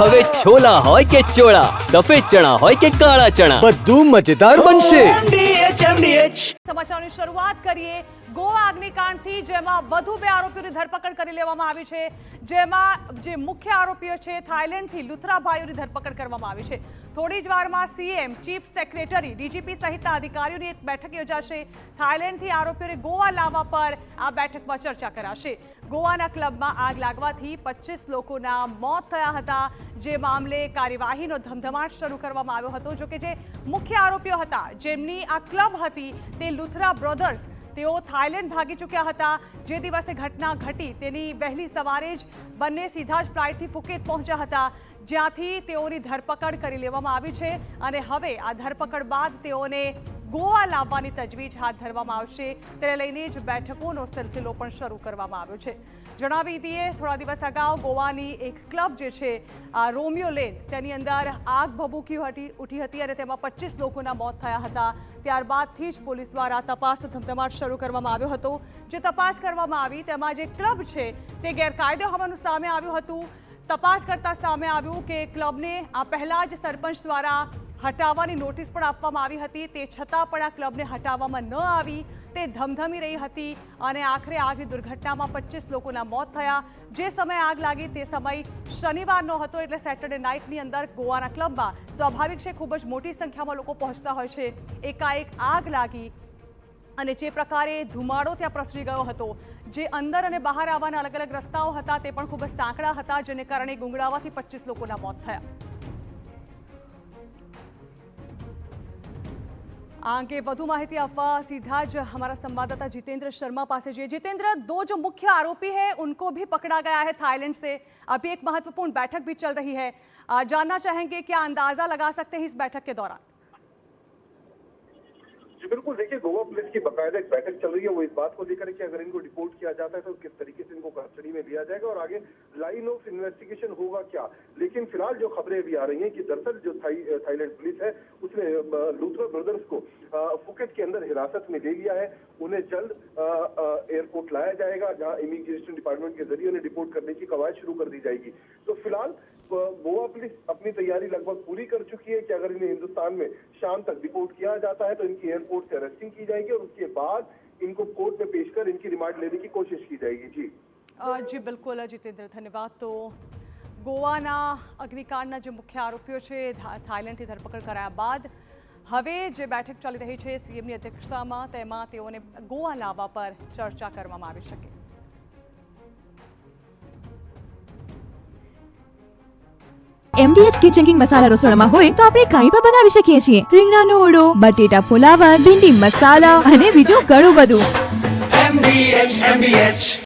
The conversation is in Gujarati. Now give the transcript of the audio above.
હવે છોલા હોય કે ચોળા, સફેદ ચણા હોય કે કાળા ચણા, બધું મજેદાર બનશે. સમાચારની શરૂઆત કરીએ ગોવા અગ્નિકાંડથી, જેમાં વધુ 2 આરોપીઓની ધરપકડ કરી લેવામાં આવી છે. જેમાં જે મુખ્ય આરોપીઓ છે થાઈલેન્ડથી લુથરાભાઈઓની ધરપકડ કરવામાં આવી છે. થોડી જ વારમાં સીએમ, ચીફ સેક્રેટરી, ડીજીપી સહિતના અધિકારીઓની એક બેઠક યોજાશે. થાઈલેન્ડથી આરોપીઓને ગોવા લાવવા પર આ બેઠકમાં ચર્ચા કરાશે. ગોવાના ક્લબમાં આગ લાગવાથી 25 લોકોના મોત થયા હતા. જે મામલે કાર્યવાહીનો ધમધમાટ શરૂ કરવામાં આવ્યો હતો. જોકે જે મુખ્ય આરોપીઓ હતા, જેમની આ ક્લબ હતી, તે લુથરા બ્રધર્સ, તેઓ થાઈલેન્ડ ભાગી ચૂક્યા હતા. જે દિવસે ઘટના ઘટી તેની વહેલી સવારે જ બંને સીધા જ ફ્લાઇટથી ફુકેત પહોંચ્યા હતા, જ્યાંથી તેઓની ધરપકડ કરી લેવામાં આવી છે. અને હવે આ ધરપકડ બાદ તેઓને ગોવા લાવવાની તજવીજ હાથ ધરવામાં આવશે. તેને લઈને જ બેઠકોનો સિલસિલો પણ શરૂ કરવામાં આવ્યો છે. જણાવી દઈએ, થોડા દિવસ અગાઉ ગોવાની એક ક્લબ જે છે રોમિયો લેન, તેની અંદર આગ ભભૂકી ઉઠી હતી અને તેમાં 25 લોકોના મોત થયા હતા. ત્યારબાદથી જ પોલીસ દ્વારા તપાસનો ધમધમાટ શરૂ કરવામાં આવ્યો હતો. જે તપાસ કરવામાં આવી તેમાં જે ક્લબ છે તે ગેરકાયદે હોવાનું સામે આવ્યું હતું. તપાસ કરતા સામે આવ્યું કે ક્લબને આ પહેલા જ સરપંચ દ્વારા હટાવવાની નોટિસ પણ આપવામાં આવી હતી. તે છતાં પણ આ ક્લબને હટાવવામાં ન આવી. તે ધમધમી રહી હતી અને આખરે આગની દુર્ઘટનામાં 25 લોકોના મોત થયા. જે સમયે આગ લાગી તે સમય શનિવારનો હતો, એટલે સેટરડે નાઇટની અંદર ગોવાના ક્લબમાં સ્વાભાવિક છે ખૂબ જ મોટી સંખ્યામાં લોકો પહોંચતા હોય છે. એકાએક આગ લાગી અને જે પ્રકારે ધુમાડો ત્યાં પ્રસરી ગયો હતો, જે અંદર અને બહાર આવવાના અલગ અલગ રસ્તાઓ હતા તે પણ ખૂબ જ સાંકડા હતા, જેને કારણે ગુંગળાવાથી 25 લોકોના મોત થયા. આ અંગે વધુ માહિતી આપવા सीधा જ हमारा संवाददाता जितेंद्र शर्मा पास है. जितेंद्र, 2 जो मुख्य आरोपी है उनको भी पकड़ा गया है थाईलैंड से. अभी एक महत्वपूर्ण बैठक भी चल रही है. जानना चाहेंगे क्या अंदाजा लगा सकते हैं इस बैठक के दौरान? जी बिल्कुल, देखिए गोवा पुलिस की बाकायदा एक बैठक चल रही है. वो इस बात को लेकर कि अगर इनको डिपोर्ट किया जाता है तो किस तरीके से इनको कस्टडी में लिया जाएगा और आगे लाइन ऑफ इन्वेस्टिगेशन होगा क्या. लेकिन फिलहाल जो खबरें अभी आ रही हैं कि दरअसल जो थाईलैंड पुलिस है उसने लूथरा ब्रदर्स को फुकेट के अंदर हिरासत में ले लिया है. उन्हें जल्द एयरपोर्ट लाया जाएगा, जहां इमिग्रेशन डिपार्टमेंट के जरिए उन्हें डिपोर्ट करने की कवायद शुरू कर दी जाएगी. तो फिलहाल गोवा पुलिस अपनी तैयारी लगभग पूरी कर चुकी है कि अगर इन्हें हिंदुस्तान में शाम तक डिपोर्ट किया जाता है तो इनकी एयरपोर्ट से अरेस्टिंग की जाएगी और उसके बाद इनको कोर्ट में पेश कर इनकी रिमांड लेने की कोशिश की जाएगी. जी बिल्कुल जितेंद्र, धन्यवाद. तो ગોવાના અગ્નિકાંડના જે મુખ્ય આરોપીઓ છે થાઈલેન્ડથી ધરપકડ કરાયા બાદ હવે જે બેઠક ચાલી રહી છે સીએમની અધ્યક્ષતામાં, તેમાં તેઓને ગોવા લાવવા પર ચર્ચા કરવામાં આવી શકે. MDH કિચન કિંગ મસાલા રસોડામાં હોય તો આપણે કંઈ પણ બનાવી શકીએ છીએ. રીંગણાનો ઓળો, બટેટા ફુલાવર, ભીંડી મસાલા અને બીજું ઘણું બધું. MDH